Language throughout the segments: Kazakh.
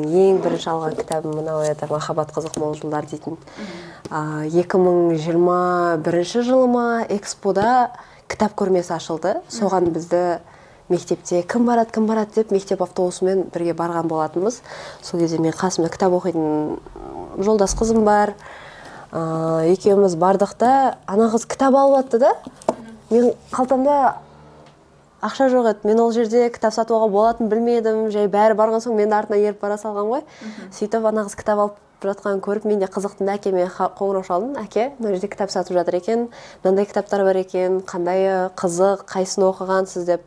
ең бірінші алған кітабым мынау еді, «Махаббат қызық мол жылдар» дейтін. 2021 жылы ма Экспода кітап көрмесі ашылды. Соған бізді мектепте кім барады деп мектеп автобусымен бірге барған болатынбыз. Сол кезде мен қасымда кітап оқитын жолдас қызым бар. Екеуміз бардық та, ана қыз кітап алып атты да. Мен қалтамда ақша жоқ еді. Мен ол жерде кітап сатуға болатын білмедім. Жай бәрі барған соң мен артына еріп бара салған ғой. Сөйтіп ана қыз кітап алып жатқанын көріп, мен де қызықтым. Әкеме қоңырау шалдым. Әке, мына жерде кітап сатып жатыр екен. Мынандай кітаптар бар екен. Қандай қызық, қайсыны оқығансыз деп.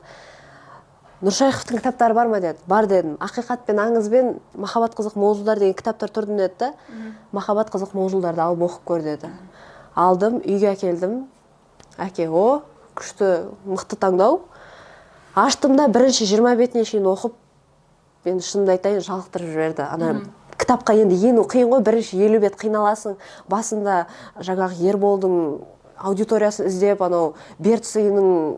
Нұршайықовтың кітаптары бар ма деді. Бар дедім. Ақиқат пен аңыз бен «Махаббат қызық мол жылдар» деген кітаптар тұрды деді. «Махаббат қызық мол жылдарды алып оқып көр» деді. Алдым, үйге әкелдім. Әке, күшті, мықты таңдау. Аштым да бірінші 20 бетіне шейін оқып, мен шынымды айтайын, жалықтырып жіберді. Ана кітапқа енді ену қиын ғой, бірінші 50 бет қиналасың. Басында жаңағы Ерболдың аудиториясын іздеп, анау Бертсыйының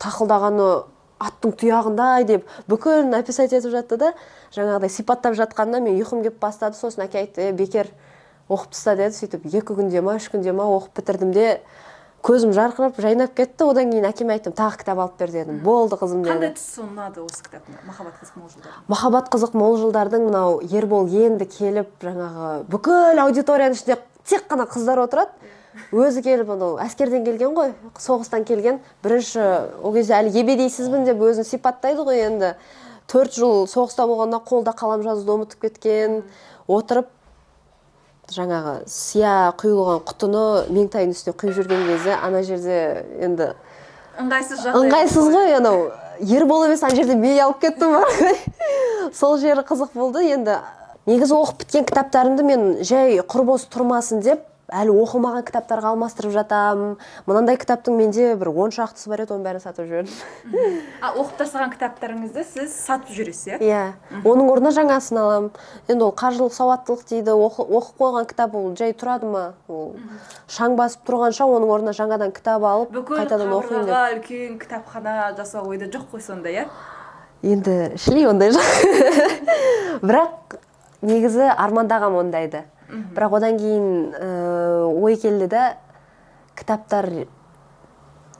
тақылдағаны аттың тұяғындай деп бүкіл написать етіп жатты да, жаңағыдай сипаттап жатқанда мен ұйқым кеп бастады. Сосын әке айтты, бекер оқып таста деді. Сөйтіп 2 күнде ма, 3 күнде ма оқып бітірдім де, көзім жарқырап, жайнап кетті. Одан кейін әкеме айттым, тағы кітап алып бер дедім. Болды қызым деді. Қандай тұсы ұнады осы кітаптың? «Махаббат қызық мол жылдар»? «Махаббат қызық мол жылдардың» мынау Ербол енді келіп, жаңағы бүкіл аудиторияның ішінде тек қана қыздар отырады. Өзі келіп, әскерден келген ғой, соғыстан келген. Бірінші ол кезде әлі ебедейсізбін деп өзін сипаттайды ғой енді. 4 жыл соғыста болғанда қолда қалам жазуды ұмытып кеткен. Отырып, жаңағы сия құйылған құтыны меңтайдың үстіне құйып жүрген кезде, ана жерде енді ыңғайсыз ғой, анау Ербол емес, ана жерде мей алып кеттім бар. Сол жері қызық болды. Енді негізі оқып біткен кітаптарымды мен жай құрбос тұрмасын деп әлі оқымаған кітаптарға алмастырып жатам. Мынандай кітаптың менде бір 10 шақтысы бар еді, оның бәрін сатып жібердім. Оқып тастаған кітаптарыңызды сіз сатып жүресіз, иә? Иә. Оның орнына жаңасын алам. Енді ол қаржылық сауаттылық дейді. Оқып қойған кітап ол жай тұрады ма? Ол шаң басып тұрғанша оның орнына жаңадан кітап алып, қайтадан оқиын деп. Бүкіл қабырғаға үлкен кітапхана жасау ойда жоқ қой сонда, иә? Енді шілей ондай жоқ. Бірақ негізі армандағам ондайды. Бірақ одан кейін ой келді да, кітаптар,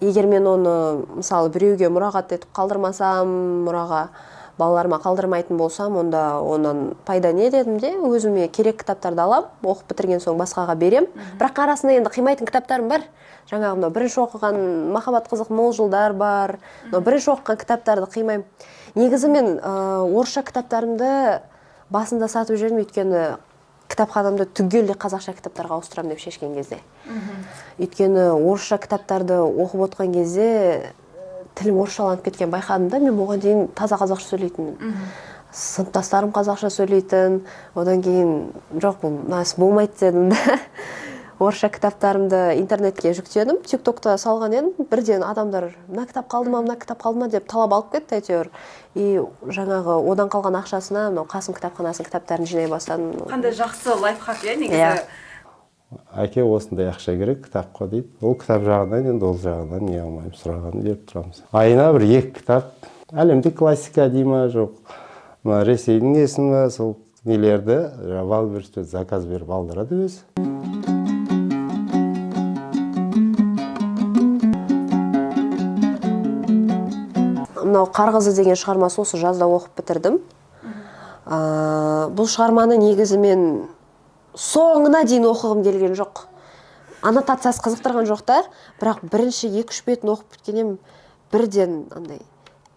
егер мен оны мысалы біреуге мұрағат етіп қалдырмасам, мұраға балаларыма қалдырмайтын болсам, онда онан пайда не дедім де, өзіме керек кітаптарды алам, оқып бітірген соң басқаға берем. Бірақ арасында енді қимайтын кітаптарым бар. Жаңағы бірінші оқыған «Махаббат қызық мол жылдар» бар. Бірінші оқыған кітаптарды қимаймын. Негізі мен орысша кітаптарымды басында сатып жүрдім, өйткені кітапханамды түгелдей қазақша кітаптарға ауыстырамын деп шешкен кезде. Өйткені орысша кітаптарды оқып отқан кезде тілім орысшаланып кеткен байқадым да, мен оған дейін таза қазақша сөйлейтін. Сыныптастарым қазақша сөйлейтін. Одан кейін жоқ, бұл нәрсе болмайды дедім да. Орысша кітаптарымды интернетке жүктедім, TikTokта салған едім. Бірден адамдар мына кітап қалды ма деп талап алып кетті әйтеуір. И жаңағы одан қалған ақшасына Қасым кітапханасының кітаптарын жинай бастадым. Қандай жақсы лайфхак, иә, негізі. Әке осындай ақша керек кітапқа дейді. Ол кітап жағынан, енді ол жағынан не алмаймын, сұрағанын беріп тұрамыз. Айына бір 2 кітап, әлемдік классика дейма, жоқ, Ресейдің есімі, сол нелерді Валберстен заказ беріп алдырады өзі. Мынау «Қарғызы» деген шығармасы осы жазда оқып бітірдім. Бұл шығарманы негізі мен соңына дейін оқығым келген жоқ. Аннотациясы қызықтырған жоқ та, бірақ бірінші 2-3 бетін оқып біткенем бірден андай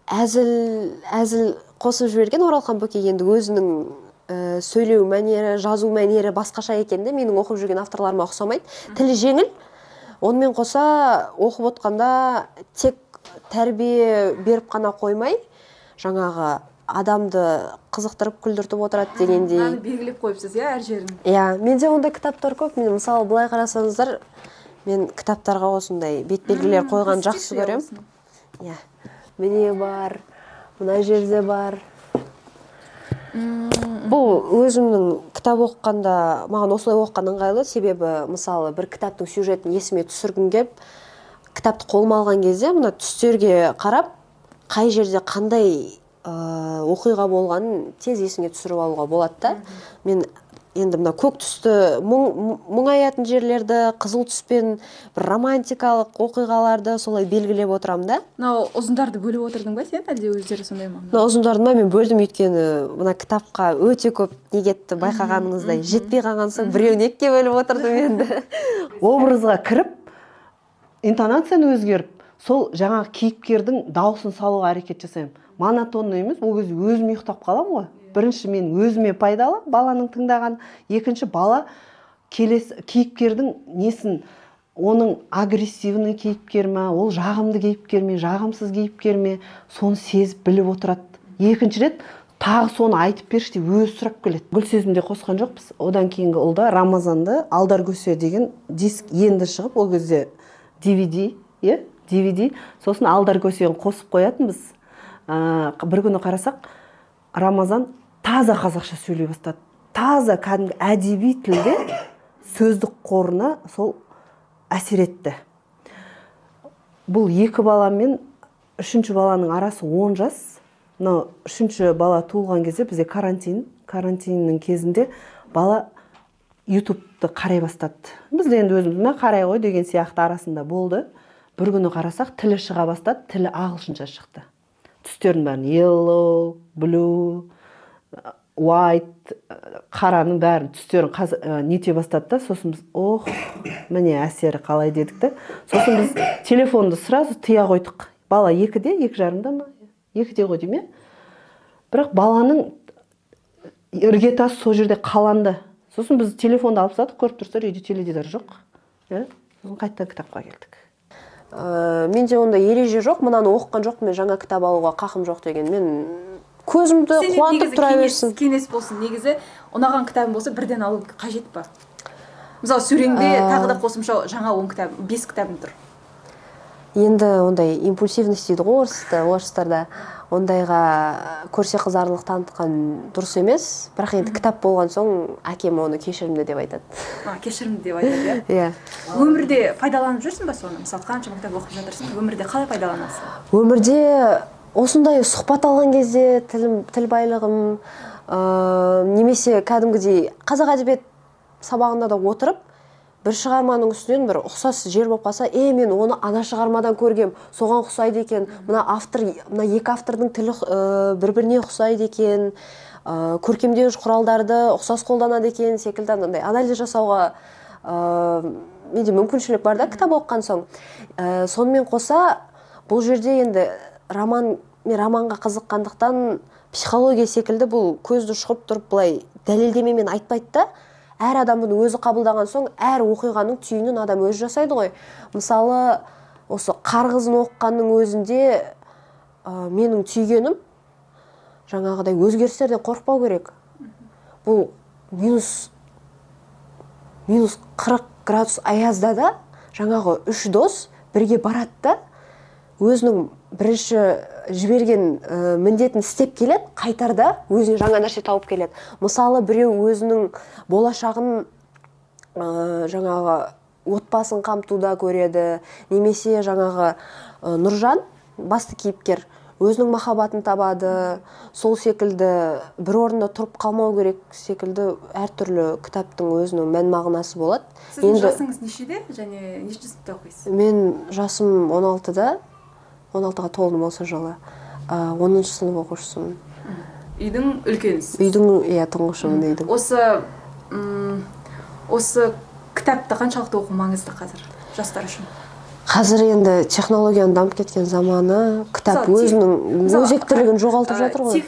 әзіл қосып жіберген Оралхан Бөкей. Енді өзінің сөйлеу мәнері, жазу мәнері басқаша екенде, менің оқып жүрген авторларыма ұқсамайды. Тілі жеңіл. Онымен қоса оқып отқанда тек тәрбие беріп қана қоймай, жаңағы адамды қызықтырып, күлдіртіп отырады дегендей. Мынаны белгілеп қойыпсыз, иә, әр жерін? Иә, менде ондай кітаптар көп. Мен мысалы былай қарасаңыздар, мен кітаптарға осындай бет белгілер қойған жақсы көрем. Иә, міне бар, мына жерде бар. Бұл өзімнің кітап оқығанда, маған осылай оқыған ыңғайлы, себебі мысалы бір кітаптың сюжетін есіме түсіргім келіп, кітапты қолыма алған кезде мына түстерге қарап, қай жерде қандай оқиға болған тез есіңе түсіріп алуға болады да. Мен енді мына көк түсті мұңаятын жерлерді, қызыл түспен бір романтикалық оқиғаларды солай белгілеп отырамын да. Мынау ұзындарды бөліп отырдың ба сен, әлде өздері сондай ма? Мына ұзындарды мен бөлдім, өйткені мына кітапқа өте көп не кетті, байқағаныңыздай жетпей қалған соң біреуін екіге бөліп отырдым енді. Образға кіріп, интонацияны өзгеріп, сол жаңағы кейіпкердің дауысын салуға әрекет жасаймын. Монотонный емес, ол кезде өзім ұйықтап қаламын ғой. Бірінші мен өзіме пайдалы, баланың тыңдаған, екінші бала келесі кейіпкердің несін, оның агрессивный кейіпкер ме, ол жағымды кейіпкер ме, жағымсыз кейіпкер ме, соны сезіп біліп отырады. Екінші рет тағы соны айтып берші деп өзі сұрап келеді. Гүлсезімде қосқан жоқпыз. Одан кейінгі ұлда Рамазанды Алдар Көсе деген диск енді шығып, ол кезде DVD, сосын Алдар Көсені қосып қоятынбыз. Бір күні қарасақ, Рамазан таза қазақша сөйлей бастады. Таза кәдімгі әдеби тілде сөздік қорына сол әсер етті. Бұл екі бала мен үшінші баланың арасы 10 жас. Үшінші бала туылған кезде бізде карантиннің кезінде бала ютубты қарай бастады. Біз енді өзіміз қарай ғой деген сияқты арасында болды. Бір күні қарасақ, тілі шыға бастады, тілі ағылшынша шықты. Түстердің бәрін yellow, blue, white, қараның бәрін түстерін нете бастады да, сосын біз, міне әсері қалай дедік та. Сосын біз телефонды сразу тыя қойдық. Бала 2-де, 2,5-да ма? 2-де ғой дейме? Бірақ баланың іргетасы сол жерде қаланды. Сосын біз телефонды алып тастадық, көріп тұрсыздар, үйде теледидар жоқ. Сосын қайттан кітапқа келдік. Менде ондай ереже жоқ, мынаны оқыған жоқпын, мен жаңа кітап алуға қақым жоқ деген. Мен көзімді қуантып тұра берсін. Кеңес болсын, негізі ұнаған кітабым болса бірден алу қажет па? Мысалы, сөреңде тағы да қосымша жаңа 5 кітабым тұр. Енді ондай импульсивность дейді ғой орыстарда, ондайға көрсе қызарлық танытқан дұрыс емес, бірақ енді кітап болған соң әкем оны кешірімді деп айтады. Кешірімді деп айтады, иә? Өмірде пайдаланып жүрсің ба соны? Мысалы, қаншама кітап оқып жатырсың, өмірде қалай пайдаланасың? Өмірде осындай сұхбат алған кезде тіл байлығым, немесе кәдімгідей қазақ әдебиет сабағында да отырып, бір шығарманың үстінен бір ұқсас жер болып қалса, мен оны ана шығармадан көргем, соған ұқсайды екен, мына екі автордың тілі бір-біріне ұқсайды екен, көркемдеуіш құралдарды ұқсас қолданады екен секілді анализ жасауға менде мүмкіншілік бар да, кітап оқыған соң. Сонымен қоса, бұл жерде енді романға қызыққандықтан психология секілді бұл көзді шұқып тұрып былай дәлелдемемен айтпайды да. Әр адамның өзі қабылдаған соң, әр оқиғаның түйінін адам өзі жасайды ғой. Мысалы, осы Қарғызын оқығанның өзінде менің түйгенім жаңағыдай өзгерістерден қорықпау керек. Бұл минус 40 градус аязда да жаңағы 3 дос бірге барады да, өзінің бірінші жіберген міндетін істеп келеді, қайтарда өзіне жаңа нәрсе тауып келеді. Мысалы, біреу өзінің болашағын жаңағы отбасын қамтуда көреді, немесе жаңағы Нұржан, басты кейіпкер, өзінің махаббатын табады, сол секілді бір орында тұрып қалмау керек секілді әртүрлі кітаптың өзінің мән мағынасы болады. Сіздің жасыңыз нешеде және нешінші сыныпта оқисыз? Мен жасым 16-ға толдым осы жылы. 10-шы сынып оқушысымын. Үйдің үлкенісіз? Үйдің, тұңғышымын үйдің. Осы кітапты қаншалықты оқу маңызды қазір жастар үшін? Қазір енді технологияның дамып кеткен заманы, кітап өзінің өзектілігін жоғалтып жатыр ғой.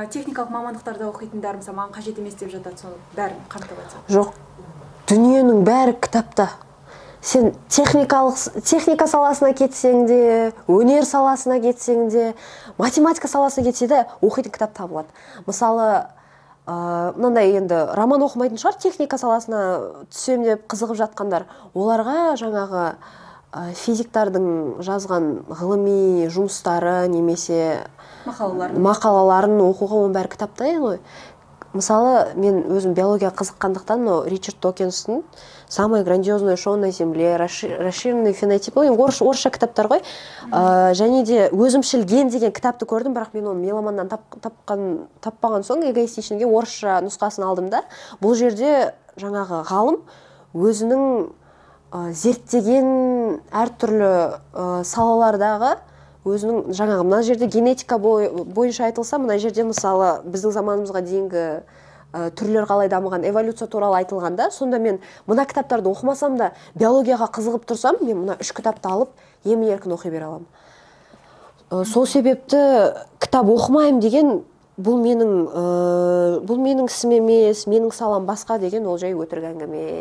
Техникалық мамандықтарда оқитындар мысалы маған қажет емес деп жатады, соны бәрін қамтып айтса? Жоқ, дүниенің бәрі кітапта. Сен техника саласына кетсең де, өнер саласына кетсең де, математика саласына кетсе де, оқитын кітап табылады. Мысалы, мынандай енді роман оқымайтын шығар, техника саласына түсем деп қызығып жатқандар. Оларға жаңағы физиктардың жазған ғылыми жұмыстары немесе мақалаларын оқуға оның бәрі кітапта ғой. мысалы мен өзім биологияға қызыққандықтан мынау Ричард Докинстың «Самое грандиозное шоу на земле», «Расширенный фенотип», енді орысша кітаптар ғой. Және де «Өзімшіл ген» деген кітапты көрдім, бірақ мен оны меломаннан таппаған соң эгоистичныйге орысша нұсқасын алдым да. Бұл жерде жаңағы ғалым өзінің зерттеген әртүрлі салалардағы өзінің жаңағы мына жерде генетика бойынша айтылса, мына жерде мысалы біздің заманымызға дейінгі түрлер қалай дамыған, эволюция туралы айтылғанда, сонда мен мына кітаптарды оқымасам да биологияға қызығып тұрсам, мен мына 3 кітапты алып емін-еркін оқи бере аламын. Сол себепті кітап оқымаймын деген бұл менің ісім емес, менің салам басқа деген ол жай өтірік әңгіме.